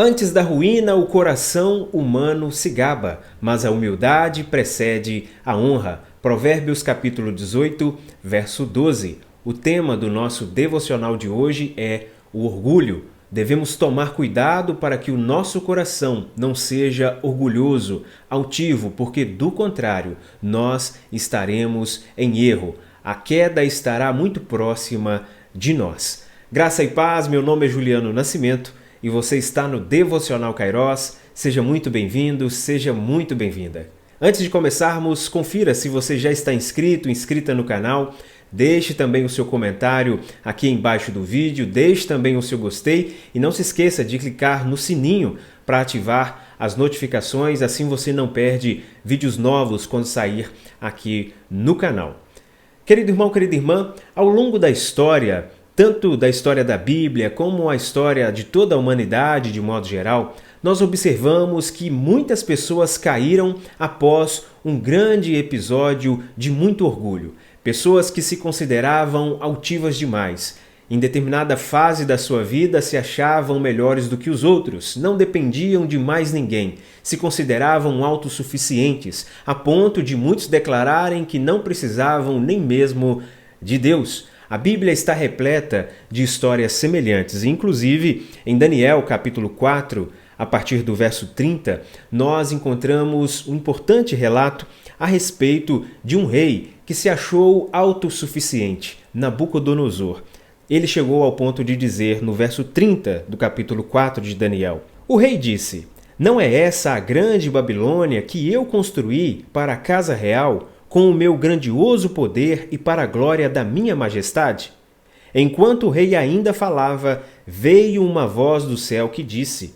Antes da ruína, o coração humano se gaba, mas a humildade precede a honra. Provérbios capítulo 18, verso 12. O tema do nosso devocional de hoje é o orgulho. Devemos tomar cuidado para que o nosso coração não seja orgulhoso, altivo, porque do contrário, nós estaremos em erro. A queda estará muito próxima de nós. Graça e paz, meu nome é Juliano Nascimento e você está no Devocional Kairos. Seja muito bem-vindo, seja muito bem-vinda. Antes de começarmos, confira se você já está inscrita no canal. Deixe também o seu comentário aqui embaixo do vídeo, deixe também o seu gostei e não se esqueça de clicar no sininho para ativar as notificações, assim você não perde vídeos novos quando sair aqui no canal. Querido irmão, querida irmã, ao longo da história, tanto da história da Bíblia como a história de toda a humanidade de modo geral, nós observamos que muitas pessoas caíram após um grande episódio de muito orgulho. Pessoas que se consideravam altivas demais. Em determinada fase da sua vida se achavam melhores do que os outros, não dependiam de mais ninguém, se consideravam autossuficientes, a ponto de muitos declararem que não precisavam nem mesmo de Deus. A Bíblia está repleta de histórias semelhantes, inclusive em Daniel capítulo 4, a partir do verso 30, nós encontramos um importante relato a respeito de um rei que se achou autossuficiente, Nabucodonosor. Ele chegou ao ponto de dizer no verso 30 do capítulo 4 de Daniel: o rei disse: não é essa a grande Babilônia que eu construí para a casa real, com o meu grandioso poder e para a glória da minha majestade? Enquanto o rei ainda falava, veio uma voz do céu que disse: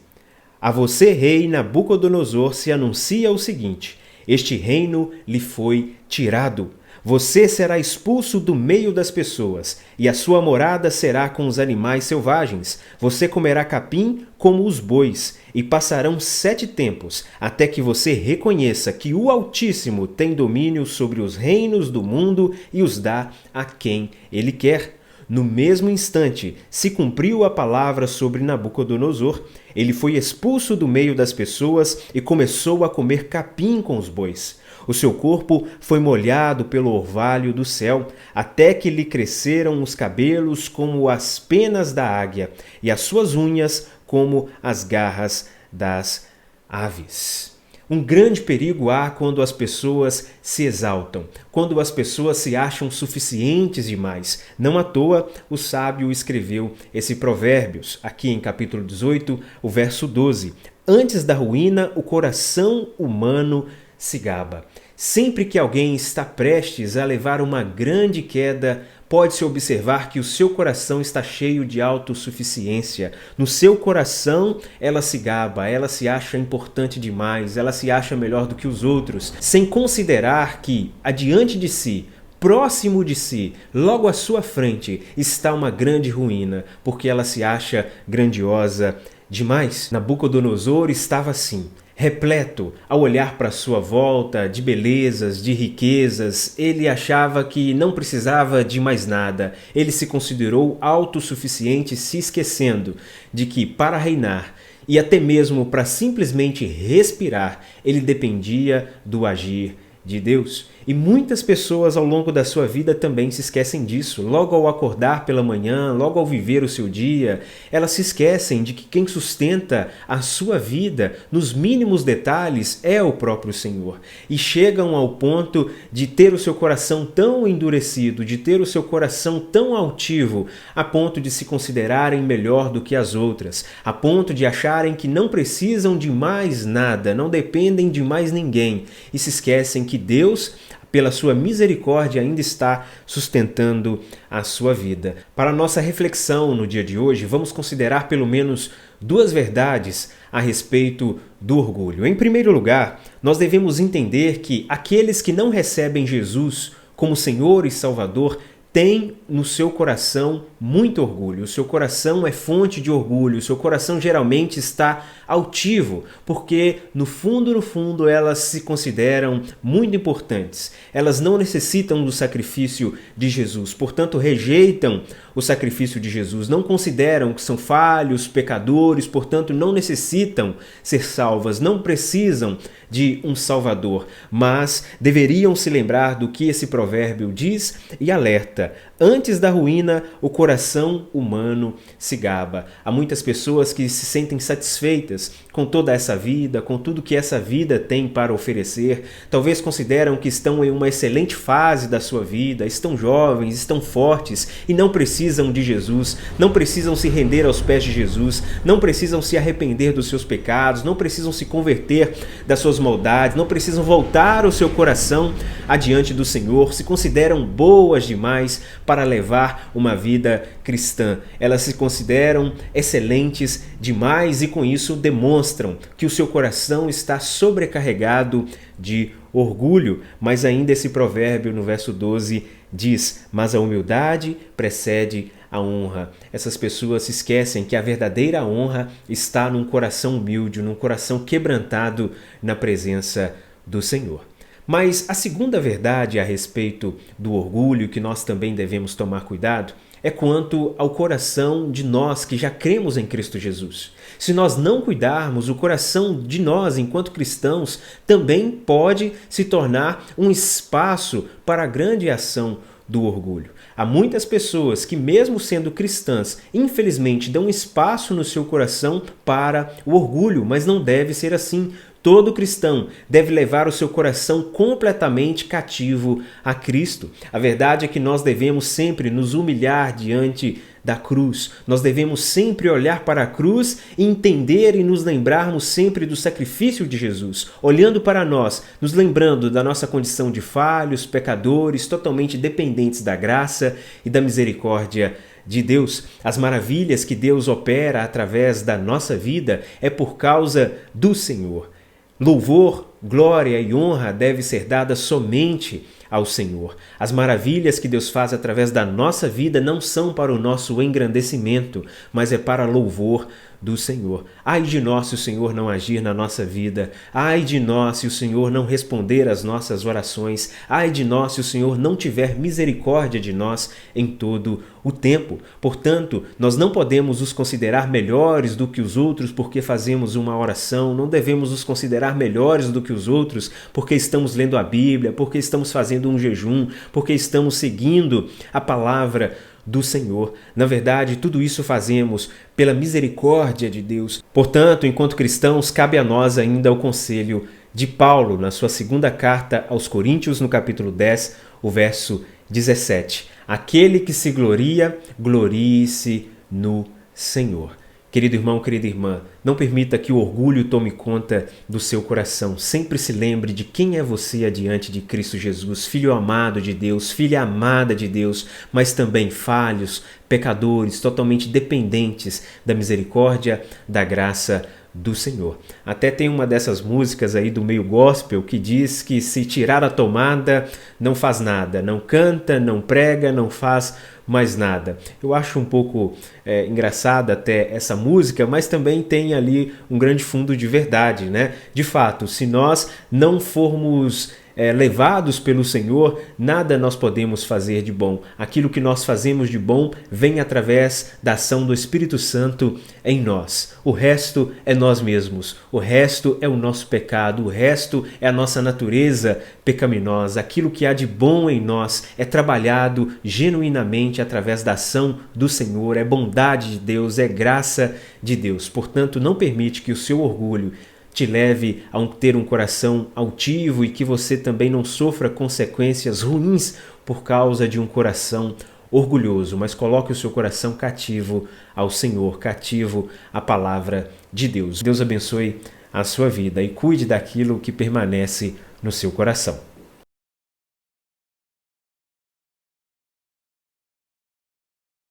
a você, rei Nabucodonosor, se anuncia o seguinte: este reino lhe foi tirado. Você será expulso do meio das pessoas, e a sua morada será com os animais selvagens. Você comerá capim como os bois, e passarão 7 tempos, até que você reconheça que o Altíssimo tem domínio sobre os reinos do mundo e os dá a quem ele quer. No mesmo instante, se cumpriu a palavra sobre Nabucodonosor. Ele foi expulso do meio das pessoas e começou a comer capim com os bois. O seu corpo foi molhado pelo orvalho do céu, até que lhe cresceram os cabelos como as penas da águia, e as suas unhas como as garras das aves. Um grande perigo há quando as pessoas se exaltam, quando as pessoas se acham suficientes demais. Não à toa, o sábio escreveu esse Provérbios, aqui em capítulo 18, o verso 12. Antes da ruína, o coração humano se gaba. Sempre que alguém está prestes a levar uma grande queda, pode-se observar que o seu coração está cheio de autossuficiência. No seu coração, ela se gaba, ela se acha importante demais, ela se acha melhor do que os outros, sem considerar que, adiante de si, próximo de si, logo à sua frente, está uma grande ruína, porque ela se acha grandiosa demais. Nabucodonosor estava assim, repleto, ao olhar para sua volta, de belezas, de riquezas. Ele achava que não precisava de mais nada. Ele se considerou autossuficiente, se esquecendo de que, para reinar e até mesmo para simplesmente respirar, ele dependia do agir de Deus. E muitas pessoas ao longo da sua vida também se esquecem disso. Logo ao acordar pela manhã, logo ao viver o seu dia, elas se esquecem de que quem sustenta a sua vida nos mínimos detalhes é o próprio Senhor. E chegam ao ponto de ter o seu coração tão endurecido, de ter o seu coração tão altivo, a ponto de se considerarem melhor do que as outras, a ponto de acharem que não precisam de mais nada, não dependem de mais ninguém, e se esquecem que Deus, pela sua misericórdia, ainda está sustentando a sua vida. Para a nossa reflexão no dia de hoje, vamos considerar pelo menos 2 verdades a respeito do orgulho. Em primeiro lugar, nós devemos entender que aqueles que não recebem Jesus como Senhor e Salvador tem no seu coração muito orgulho, o seu coração é fonte de orgulho, o seu coração geralmente está altivo, porque no fundo elas se consideram muito importantes. Elas não necessitam do sacrifício de Jesus, portanto rejeitam o sacrifício de Jesus, não consideram que são falhos, pecadores, portanto não necessitam ser salvas, não precisam de um Salvador, mas deveriam se lembrar do que esse provérbio diz e alerta. Antes da ruína, o coração humano se gaba. Há muitas pessoas que se sentem satisfeitas com toda essa vida, com tudo que essa vida tem para oferecer. Talvez consideram que estão em uma excelente fase da sua vida, estão jovens, estão fortes e não precisam de Jesus, não precisam se render aos pés de Jesus, não precisam se arrepender dos seus pecados, não precisam se converter das suas maldades, não precisam voltar o seu coração adiante do Senhor, se consideram boas demais para levar uma vida cristã. Elas se consideram excelentes demais e com isso demonstram que o seu coração está sobrecarregado de orgulho. Mas ainda esse provérbio no verso 12 diz: mas a humildade precede a honra. Essas pessoas se esquecem que a verdadeira honra está num coração humilde, num coração quebrantado na presença do Senhor. Mas a segunda verdade a respeito do orgulho que nós também devemos tomar cuidado é quanto ao coração de nós que já cremos em Cristo Jesus. Se nós não cuidarmos, o coração de nós, enquanto cristãos, também pode se tornar um espaço para a grande ação do orgulho. Há muitas pessoas que, mesmo sendo cristãs, infelizmente dão espaço no seu coração para o orgulho, mas não deve ser assim. Todo cristão deve levar o seu coração completamente cativo a Cristo. A verdade é que nós devemos sempre nos humilhar diante da cruz. Nós devemos sempre olhar para a cruz e entender e nos lembrarmos sempre do sacrifício de Jesus. Olhando para nós, nos lembrando da nossa condição de falhos, pecadores, totalmente dependentes da graça e da misericórdia de Deus. As maravilhas que Deus opera através da nossa vida é por causa do Senhor. Louvor, glória e honra deve ser dada somente ao Senhor. As maravilhas que Deus faz através da nossa vida não são para o nosso engrandecimento, mas é para louvor do Senhor. Ai de nós se o Senhor não agir na nossa vida. Ai de nós se o Senhor não responder às nossas orações. Ai de nós se o Senhor não tiver misericórdia de nós em todo o tempo. Portanto, nós não podemos nos considerar melhores do que os outros porque fazemos uma oração. Não devemos nos considerar melhores do que os outros porque estamos lendo a Bíblia, porque estamos fazendo um jejum, porque estamos seguindo a palavra do Senhor. Na verdade, tudo isso fazemos pela misericórdia de Deus. Portanto, enquanto cristãos, cabe a nós ainda o conselho de Paulo, na sua segunda carta aos Coríntios, no capítulo 10, o verso 17. Aquele que se gloria, glorie-se no Senhor. Querido irmão, querida irmã, não permita que o orgulho tome conta do seu coração. Sempre se lembre de quem é você adiante de Cristo Jesus, filho amado de Deus, filha amada de Deus, mas também falhos, pecadores, totalmente dependentes da misericórdia, da graça do Senhor. Até tem uma dessas músicas aí do meio gospel que diz que se tirar a tomada não faz nada, não canta, não prega, não faz mais nada. Eu acho um pouco engraçada até essa música, mas também tem ali um grande fundo de verdade, né? De fato, se nós não formos levados pelo Senhor, nada nós podemos fazer de bom. Aquilo que nós fazemos de bom vem através da ação do Espírito Santo em nós. O resto é nós mesmos, o resto é o nosso pecado, o resto é a nossa natureza pecaminosa. Aquilo que há de bom em nós é trabalhado genuinamente através da ação do Senhor, é bondade de Deus, é graça de Deus. Portanto, não permite que o seu orgulho te leve a ter um coração altivo e que você também não sofra consequências ruins por causa de um coração orgulhoso, mas coloque o seu coração cativo ao Senhor, cativo à palavra de Deus. Deus abençoe a sua vida e cuide daquilo que permanece no seu coração.